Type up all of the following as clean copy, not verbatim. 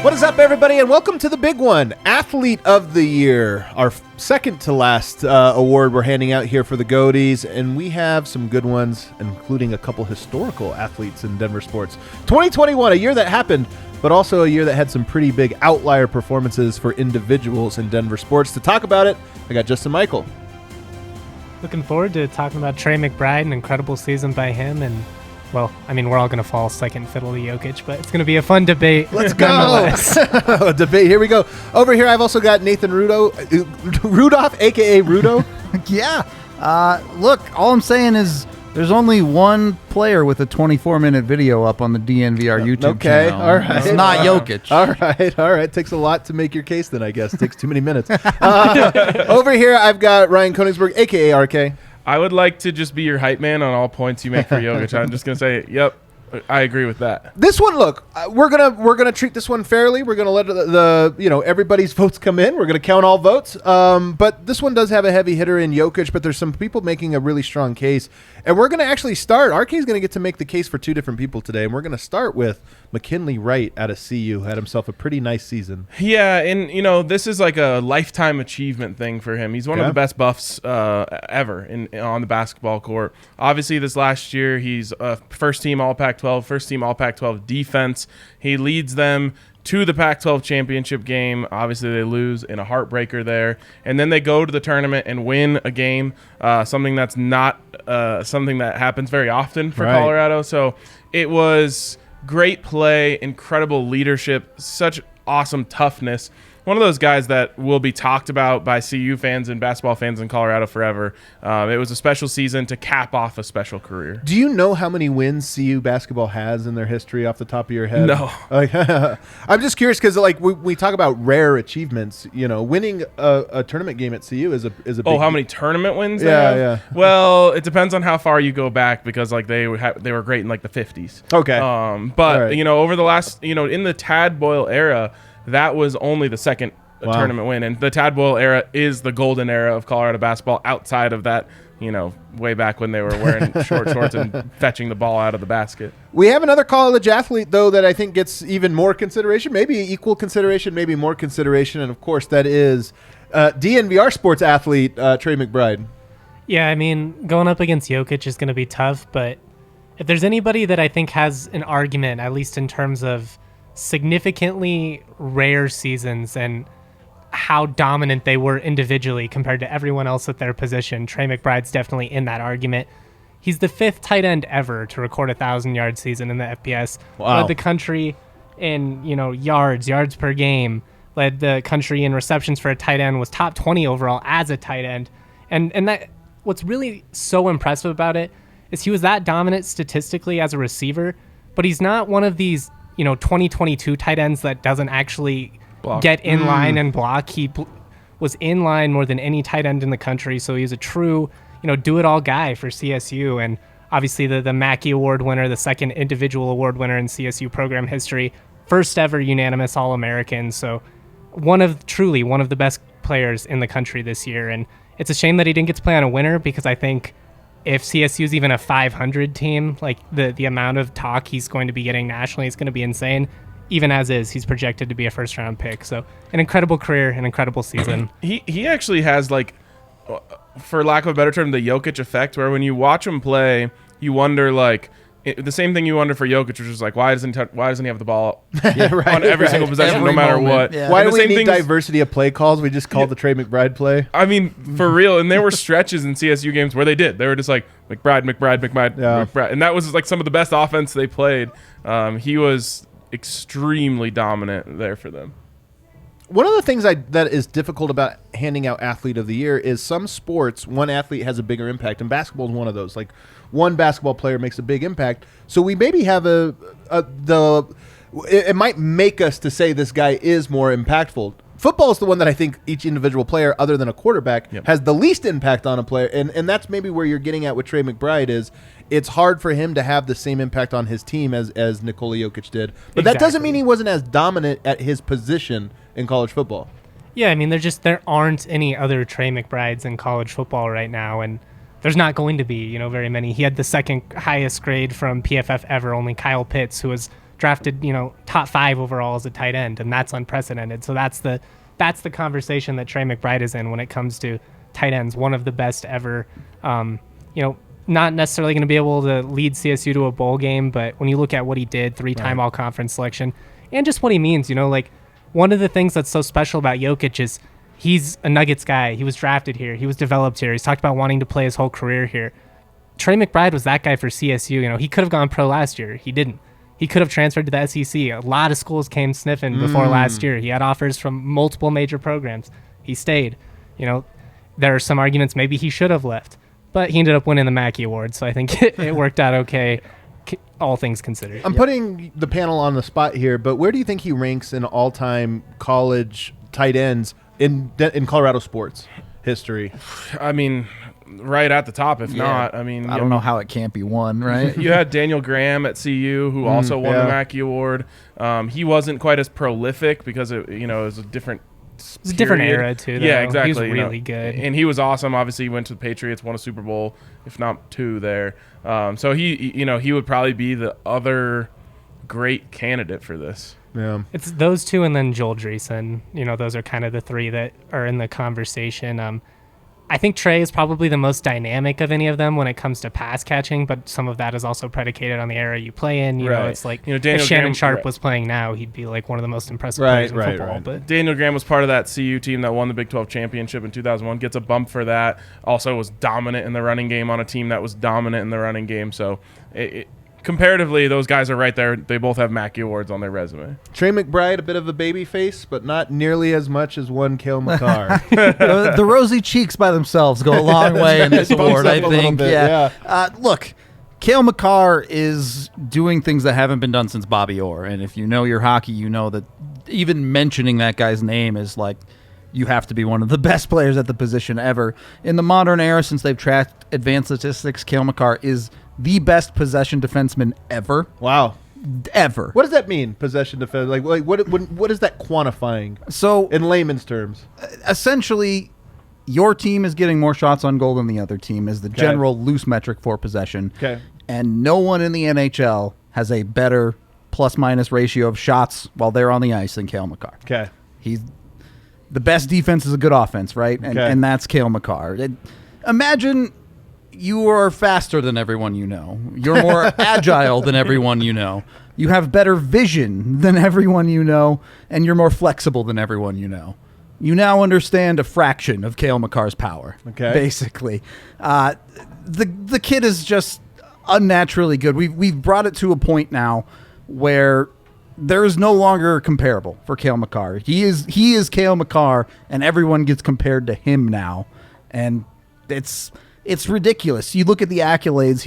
What is up, everybody, and welcome to the big one, Athlete of the Year, our second to last award we're handing out here for the Goatees, and we have some good ones, including a couple historical athletes in Denver sports. 2021, a year that happened, but also a year that had some pretty big outlier performances for individuals in Denver sports. To talk about it, I got Justin Michael. Looking forward to talking about Trey McBride, an incredible season by him, and well, I mean, we're all going to fall second fiddle to Jokic, but it's going to be a fun debate. Let's go. Debate. Here we go. Over here, I've also got Nathan Rudolph, a.k.a. Rudo. Yeah. Look, all I'm saying is there's only one player with a 24-minute video up on the DNVR YouTube channel. All right. It's not Jokic. All right. Takes a lot to make your case then, I guess. Takes too many minutes. Over here, I've got Ryan Koenigsberg, a.k.a. RK. I would like to just be your hype man on all points you make for Jokic. I'm just going to say, yep, I agree with that. This one, look, we're gonna treat this one fairly. We're gonna let the everybody's votes come in. We're gonna count all votes. But this one does have a heavy hitter in Jokic, but there's some people making a really strong case, and we're gonna actually start. RK is gonna get to make the case for two different people today, and we're gonna start with McKinley Wright out of CU. Had himself a pretty nice season. Yeah, and this is like a lifetime achievement thing for him. He's one of the best buffs ever on the basketball court. Obviously, this last year he's first team All Pac-12, first team All Pac-12 defense. He leads them to the Pac-12 championship game. Obviously, they lose in a heartbreaker there, and then they go to the tournament and win a game. Something that's not something that happens very often for Colorado. So it was great play, incredible leadership, such awesome toughness. One of those guys that will be talked about by CU fans and basketball fans in Colorado forever. It was a special season to cap off a special career. Do you know how many wins CU basketball has in their history off the top of your head? No. I'm just curious because we talk about rare achievements. Winning a tournament game at CU is a big. Oh, how many tournament wins? Yeah. Well, it depends on how far you go back because they were great in like the 50s. Okay. But over the last in the Tad Boyle era, that was only the second tournament win. And the Tad Boyle era is the golden era of Colorado basketball outside of that, way back when they were wearing short shorts and fetching the ball out of the basket. We have another college athlete, though, that I think gets even more consideration, maybe equal consideration, maybe more consideration. And, of course, that is DNVR sports athlete Trey McBride. Yeah, I mean, going up against Jokic is going to be tough, but if there's anybody that I think has an argument, at least in terms of significantly rare seasons and how dominant they were individually compared to everyone else at their position, Trey McBride's definitely in that argument. He's the fifth tight end ever to record a 1,000-yard season in the FBS. Wow. Led the country in yards per game. Led the country in receptions for a tight end. Was top 20 overall as a tight end. And that what's really so impressive about it is he was that dominant statistically as a receiver, but he's not one of these 2022 tight ends that doesn't actually get in line and block. He was in line more than any tight end in the country, so he's a true, do-it-all guy for CSU. And obviously the Mackey Award winner, the second individual award winner in CSU program history, first ever unanimous All-American. So one of the best players in the country this year. And it's a shame that he didn't get to play on a winner because I think if CSU's even a 500 team, like the amount of talk he's going to be getting nationally is going to be insane. Even as is, he's projected to be a first-round pick. So an incredible career, an incredible season. He actually has, for lack of a better term, the Jokic effect, where when you watch him play, you wonder, the same thing you wonder for Jokic, which is why doesn't he have the ball on every single possession, no matter what? Yeah. Why do we need diversity of play calls? We just call the Trey McBride play. I mean, for real. And there were stretches in CSU games where they did. They were just like McBride. And that was some of the best offense they played. He was extremely dominant there for them. One of the things that is difficult about handing out Athlete of the Year is some sports, one athlete has a bigger impact, and basketball is one of those. Like, one basketball player makes a big impact. So we maybe have it might make us to say this guy is more impactful. Football is the one that I think each individual player, other than a quarterback, has the least impact on a player. And that's maybe where you're getting at with Trey McBride is it's hard for him to have the same impact on his team as Nikola Jokic did. But that doesn't mean he wasn't as dominant at his position in college football. Yeah, I mean, there aren't any other Trey McBrides in college football right now, and there's not going to be, very many. He had the second highest grade from PFF ever. Only Kyle Pitts, who was drafted, top 5 overall as a tight end, and that's unprecedented. So that's the conversation that Trey McBride is in when it comes to tight ends, one of the best ever. Not necessarily going to be able to lead CSU to a bowl game, but when you look at what he did, 3-time all-conference selection, and just what he means, one of the things that's so special about Jokic is he's a Nuggets guy. He was drafted here. He was developed here. He's talked about wanting to play his whole career here. Trey McBride was that guy for CSU. He could have gone pro last year. He didn't. He could have transferred to the SEC. A lot of schools came sniffing before last year. He had offers from multiple major programs. He stayed. There are some arguments maybe he should have left, but he ended up winning the Mackey Award, so I think it worked out okay, all things considered. I'm putting the panel on the spot here, but where do you think he ranks in all-time college tight ends in Colorado sports history? I mean, right at the top, if not. I mean, I don't know how it can't be one, right? You had Daniel Graham at CU, who also won the Mackey Award. He wasn't quite as prolific because it was a different. It's a different era too, though. Yeah, exactly. He was really good, and he was awesome. Obviously, he went to the Patriots, won a Super Bowl, if not 2 there. So he would probably be the other great candidate for this. Yeah, it's those 2 and then Joel Dreesen. Those are kind of the 3 that are in the conversation. I think Trey is probably the most dynamic of any of them when it comes to pass catching, but some of that is also predicated on the era you play in. It's like if Shannon Sharp was playing now, he'd be like one of the most impressive players in football. But Daniel Graham was part of that CU team that won the Big 12 championship in 2001. Gets a bump for that. Also was dominant in the running game on a team that was dominant in the running game. So comparatively, those guys are right there. They both have Mackey Awards on their resume. Trey McBride, a bit of a baby face, but not nearly as much as one Cale Makar. The rosy cheeks by themselves go a long way in this award, I think. Look, Cale Makar is doing things that haven't been done since Bobby Orr, and if you know your hockey, you know that even mentioning that guy's name is like you have to be one of the best players at the position ever. In the modern era, since they've tracked advanced statistics, Cale Makar is the best possession defenseman ever. Wow. Ever. What does that mean, possession defense? Like what is that quantifying? So in layman's terms, essentially, your team is getting more shots on goal than the other team is the general loose metric for possession. Okay. And no one in the NHL has a better plus-minus ratio of shots while they're on the ice than Cale Makar. Okay. He's the best defense is a good offense, right? And that's Cale Makar. Imagine you are faster than everyone you know. You're more agile than everyone you know. You have better vision than everyone you know, and you're more flexible than everyone you know. You now understand a fraction of Cale Makar's power, basically. The kid is just unnaturally good. We've brought it to a point now where there is no longer comparable for Cale Makar. He is Cale Makar, and everyone gets compared to him now, and it's ridiculous. You look at the accolades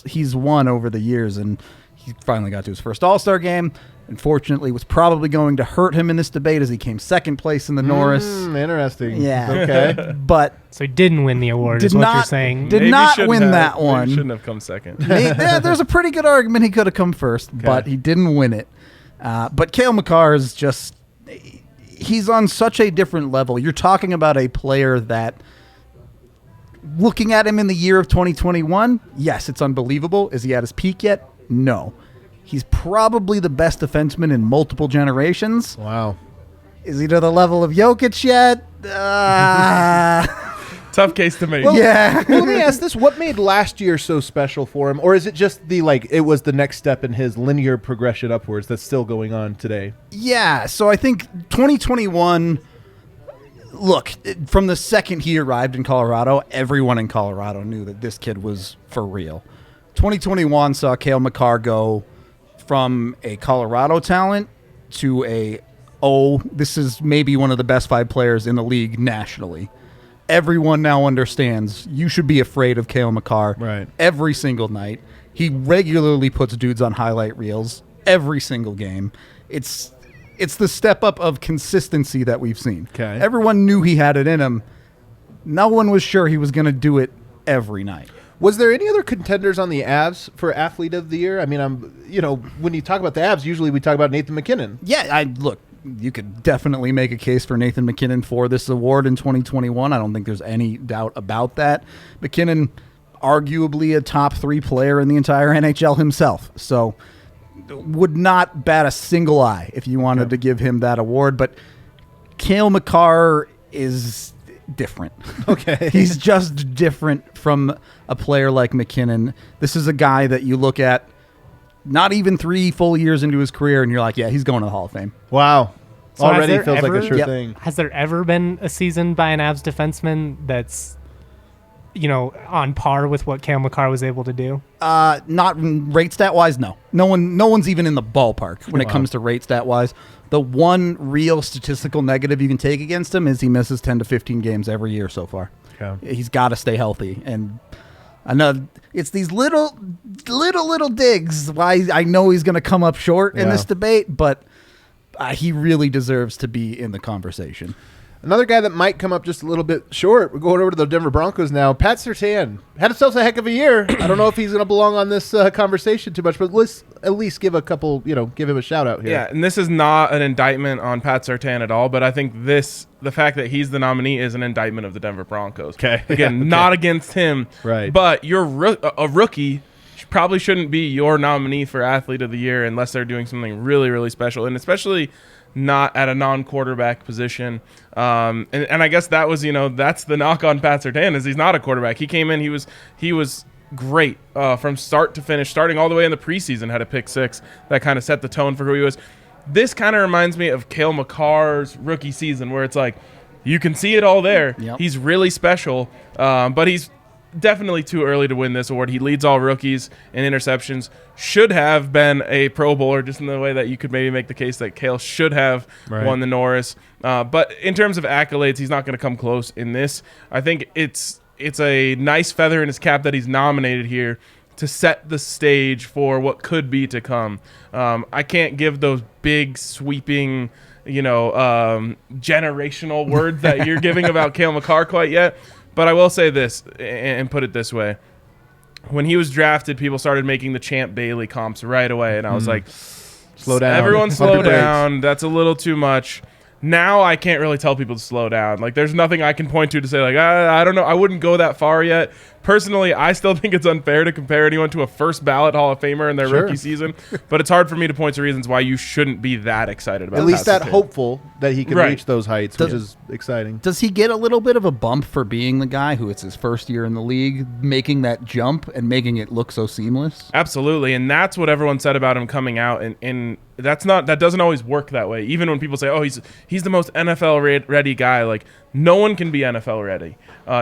he's won over the years, and he finally got to his first All-Star game. Unfortunately, was probably going to hurt him in this debate as he came second place in the Norris. Interesting. Yeah. Okay. But so he didn't win the award, is what you're saying. Did not win that one. Shouldn't have come second. There's a pretty good argument he could have come first, but he didn't win it. But Cale Makar is just, he's on such a different level. You're talking about a player that, looking at him in the year of 2021, yes, it's unbelievable. Is he at his peak yet? No. He's probably the best defenseman in multiple generations. Wow. Is he to the level of Jokic yet? Tough case to make. Well, let me ask this. What made last year so special for him? Or is it just it was the next step in his linear progression upwards that's still going on today? Yeah, so I think 2021, look, from the second he arrived in Colorado, everyone in Colorado knew that this kid was for real. 2021 saw Cale Makar go from a Colorado talent to this is maybe one of the best 5 players in the league nationally. Everyone now understands you should be afraid of Cale Makar every single night. He regularly puts dudes on highlight reels every single game. It's the step up of consistency that we've seen. Okay. Everyone knew he had it in him. No one was sure he was going to do it every night. Was there any other contenders on the Avs for Athlete of the Year? I mean, when you talk about the Avs, usually we talk about Nathan MacKinnon. Yeah, look, you could definitely make a case for Nathan MacKinnon for this award in 2021. I don't think there's any doubt about that. MacKinnon, arguably a top 3 player in the entire NHL himself. So would not bat a single eye if you wanted to give him that award. But Cale Makar is different. Okay. He's just different from a player like McKinnon. This is a guy that you look at not even 3 full years into his career, and you're like, yeah, he's going to the Hall of Fame. Wow. So already feels like a sure thing. Has there ever been a season by an Avs defenseman that's, on par with what Cale Makar was able to do? Not rate stat wise, no. No one's even in the ballpark when it comes to rate stat wise. The one real statistical negative you can take against him is he misses 10 to 15 games every year so far. Okay. He's got to stay healthy, and I know it's these little digs why I know he's going to come up short in this debate, but he really deserves to be in the conversation. Another guy that might come up just a little bit short. We're going over to the Denver Broncos now. Pat Surtain had himself a heck of a year. I don't know if he's going to belong on this conversation too much, but let's at least give a couple, give him a shout out here. Yeah, and this is not an indictment on Pat Surtain at all, but I think the fact that he's the nominee is an indictment of the Denver Broncos. Okay. Again, not against him. Right. But you're a rookie. Probably shouldn't be your nominee for Athlete of the Year unless they're doing something really, really special, and especially not at a non-quarterback position. And I guess that was, that's the knock on Pat Surtain is he's not a quarterback. He came in, he was great from start to finish, starting all the way in the preseason, had a pick 6 that kind of set the tone for who he was. This kind of reminds me of Cale Makar's rookie season, where it's like you can see it all there. Yep. He's really special, but he's definitely too early to win this award. He leads all rookies in interceptions. Should have been a Pro Bowler, just in the way that you could maybe make the case that Cale should have won the Norris. But in terms of accolades, he's not going to come close in this. I think it's a nice feather in his cap that he's nominated here to set the stage for what could be to come. I can't give those big, sweeping, generational words that you're giving about Cale Makar quite yet. But I will say this and put it this way. When he was drafted, people started making the Champ Bailey comps right away. And I was like, slow down. Everyone slow down. That's a little too much. Now I can't really tell people to slow down. Like, there's nothing I can point to say, like, I don't know. I wouldn't go that far yet. Personally, I still think it's unfair to compare anyone to a first ballot Hall of Famer in their rookie season. But it's hard for me to point to reasons why you shouldn't be that excited about it. At least that hopeful that he can reach those heights, which is exciting. Does he get a little bit of a bump for being the guy who it's his first year in the league, making that jump and making it look so seamless? Absolutely. And that's what everyone said about him coming out. And that doesn't always work that way. Even when people say, oh, he's the most NFL ready guy, like, no one can be NFL ready.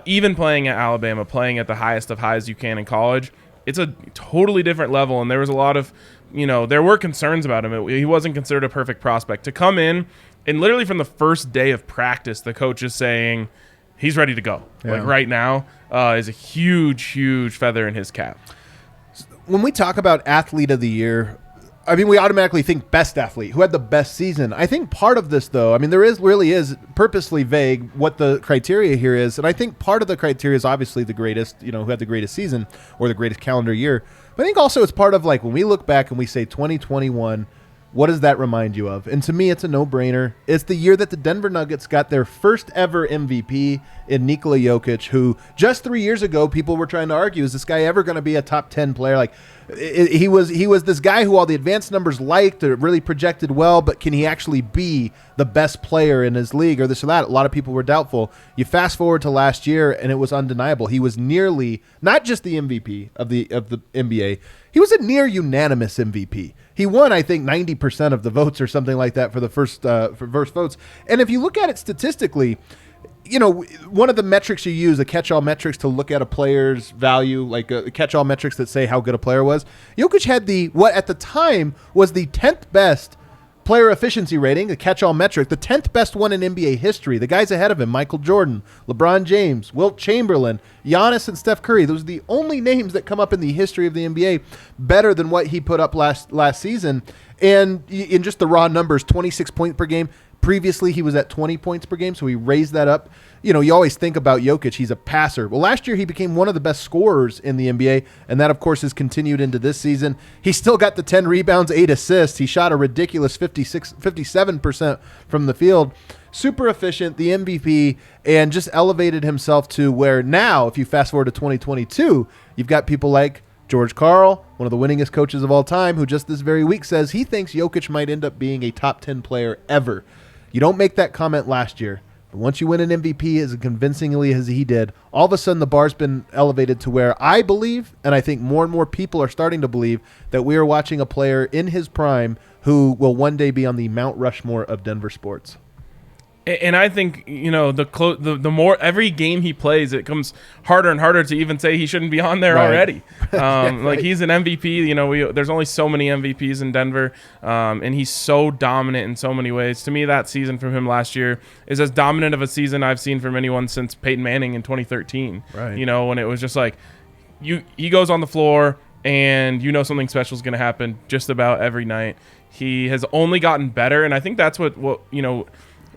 Even playing at Alabama, playing at the highest of highs you can in college, it's a totally different level. And there was a lot of, there were concerns about him. He wasn't considered a perfect prospect. To come in, and literally from the first day of practice, the coach is saying he's ready to go. Yeah. Like right now is a huge, huge feather in his cap. When we talk about Athlete of the Year, I mean, we automatically think best athlete, who had the best season. I think part of this, though, I mean, there really is purposely vague what the criteria here is. And I think part of the criteria is obviously the greatest, who had the greatest season or the greatest calendar year. But I think also it's part of, like, when we look back and we say 2021, what does that remind you of? And to me, it's a no-brainer. It's the year that the Denver Nuggets got their first ever MVP in Nikola Jokic, who just 3 years ago people were trying to argue, is this guy ever going to be a top 10 player? Like, he was this guy who all the advanced numbers liked, or really projected well, but can he actually be the best player in his league or this or that? A lot of people were doubtful. You fast forward to last year, and it was undeniable. He was nearly not just the MVP of the NBA. He was a near unanimous MVP. He won, I think, 90% of the votes or something like that for the first votes. And if you look at it statistically, one of the metrics you use, the catch-all metrics to look at a player's value, like catch-all metrics that say how good a player was, Jokic had what at the time was the 10th best player efficiency rating, the catch-all metric, the 10th best one in NBA history. The guys ahead of him, Michael Jordan, LeBron James, Wilt Chamberlain, Giannis, and Steph Curry. Those are the only names that come up in the history of the NBA better than what he put up last season. And in just the raw numbers, 26 points per game. Previously, he was at 20 points per game, so he raised that up. You always think about Jokic. He's a passer. Well, last year he became one of the best scorers in the NBA, and that, of course, has continued into this season. He still got the 10 rebounds, 8 assists. He shot a ridiculous 57% from the field. Super efficient, the MVP, and just elevated himself to where now, if you fast forward to 2022, you've got people like George Karl, one of the winningest coaches of all time, who just this very week says he thinks Jokic might end up being a top 10 player ever. You don't make that comment last year. But once you win an MVP as convincingly as he did, all of a sudden the bar's been elevated to where I believe, and I think more and more people are starting to believe, that we are watching a player in his prime who will one day be on the Mount Rushmore of Denver sports. And I think, the more every game he plays, it comes harder and harder to even say he shouldn't be on there already. Like he's an MVP. There's only so many MVPs in Denver, and he's so dominant in so many ways. To me, that season from him last year is as dominant of a season I've seen from anyone since Peyton Manning in 2013. Right. When it was just like he goes on the floor and something special is going to happen just about every night. He has only gotten better, and I think that's what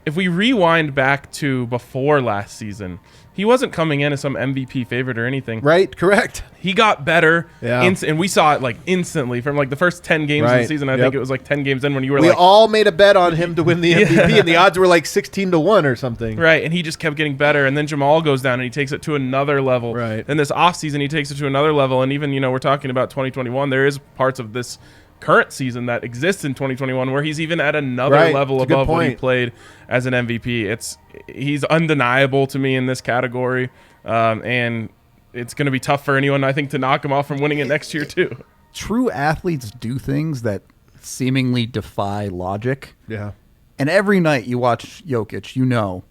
if we rewind back to before last season, he wasn't coming in as some MVP favorite or anything. Right, correct. He got better, and we saw it instantly from the first 10 games of the season. I think it was 10 games in when you were we all made a bet on him to win the MVP, and the odds were 16-1 or something. Right, and he just kept getting better, and then Jamal goes down and he takes it to another level. Right. Then this offseason he takes it to another level, and even we're talking about 2021. There is parts of this current season that exists in 2021 where he's even at another level above what he played as an MVP. He's undeniable to me in this category, and it's going to be tough for anyone, I think, to knock him off from winning it next year too. True athletes do things that seemingly defy logic. Yeah. And every night you watch Jokic,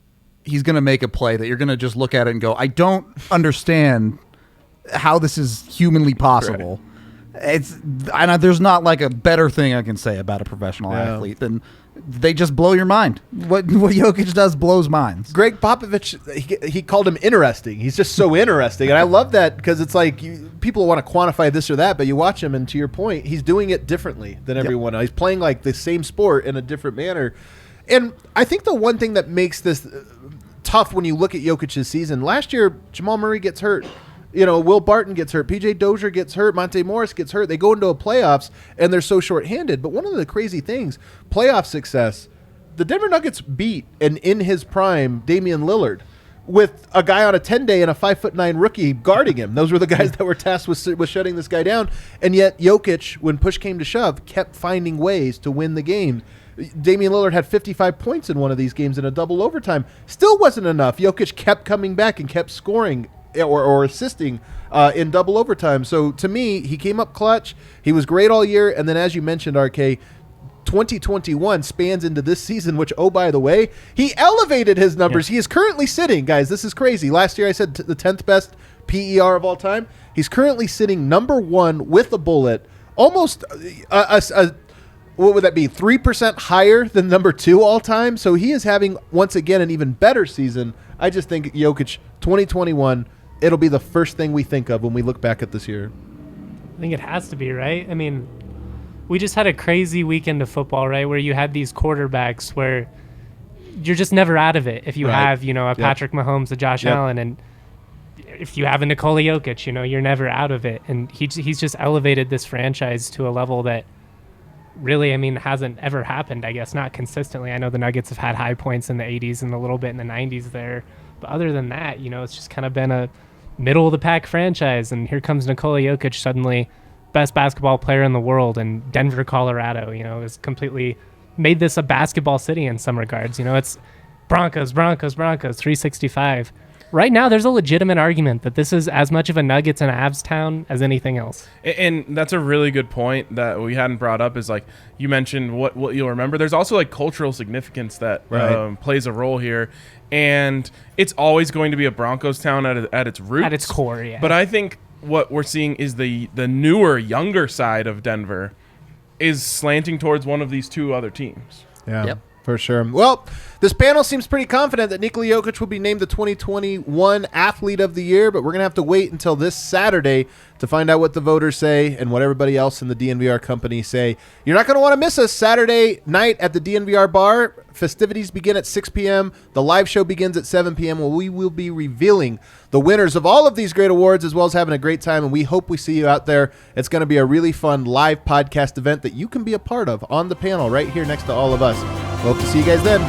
he's going to make a play that you're going to just look at it and go, I don't understand how this is humanly possible. Right. There's not a better thing I can say about a professional athlete than they just blow your mind. What Jokic does blows minds. Greg Popovich, he called him interesting. He's just so interesting, and I love that because it's people want to quantify this or that, but you watch him, and to your point, he's doing it differently than everyone else. He's playing the same sport in a different manner, and I think the one thing that makes this tough when you look at Jokic's season, last year Jamal Murray gets hurt. Will Barton gets hurt. PJ Dozier gets hurt. Monte Morris gets hurt. They go into a playoffs, and they're so shorthanded. But one of the crazy things, playoff success, the Denver Nuggets beat, and in his prime, Damian Lillard, with a guy on a 10-day and a 5'9" rookie guarding him. Those were the guys that were tasked with shutting this guy down. And yet Jokic, when push came to shove, kept finding ways to win the game. Damian Lillard had 55 points in one of these games in a double overtime. Still wasn't enough. Jokic kept coming back and kept scoring or assisting in double overtime. So to me, he came up clutch. He was great all year. And then as you mentioned, RK, 2021 spans into this season, which, oh, by the way, he elevated his numbers. Yeah. He is currently sitting, guys, this is crazy. Last year I said the 10th best PER of all time. He's currently sitting number 1 with a bullet, almost what would that be, 3% higher than number 2 all time. So he is having, once again, an even better season. I just think Jokic 2021, it'll be the first thing we think of when we look back at this year. I think it has to be, right? I mean, we just had a crazy weekend of football, right, where you had these quarterbacks where you're just never out of it. If you have, a Patrick Mahomes, a Josh Allen, and if you have a Nikola Jokic, you're never out of it. And he's just elevated this franchise to a level that really, hasn't ever happened, I guess, not consistently. I know the Nuggets have had high points in the 80s and a little bit in the 90s there. But other than that, it's just kind of been a middle-of-the-pack franchise. And here comes Nikola Jokic, suddenly best basketball player in the world. And Denver, Colorado, has completely made this a basketball city in some regards. It's Broncos, 365. Right now, there's a legitimate argument that this is as much of a Nuggets and Avs town as anything else. And that's a really good point that we hadn't brought up is you mentioned what you'll remember. There's also cultural significance that plays a role here. And it's always going to be a Broncos town at its roots. At its core, yeah. But I think what we're seeing is the newer, younger side of Denver is slanting towards one of these two other teams. Yeah. Yep. For sure. Well, this panel seems pretty confident that Nikola Jokic will be named the 2021 Athlete of the Year, but we're going to have to wait until this Saturday to find out what the voters say and what everybody else in the DNVR company say. You're not going to want to miss us Saturday night at the DNVR bar. Festivities begin at 6 p.m. The live show begins at 7 p.m. where we will be revealing the winners of all of these great awards as well as having a great time, and we hope we see you out there. It's going to be a really fun live podcast event that you can be a part of on the panel right here next to all of us. We hope to see you guys then.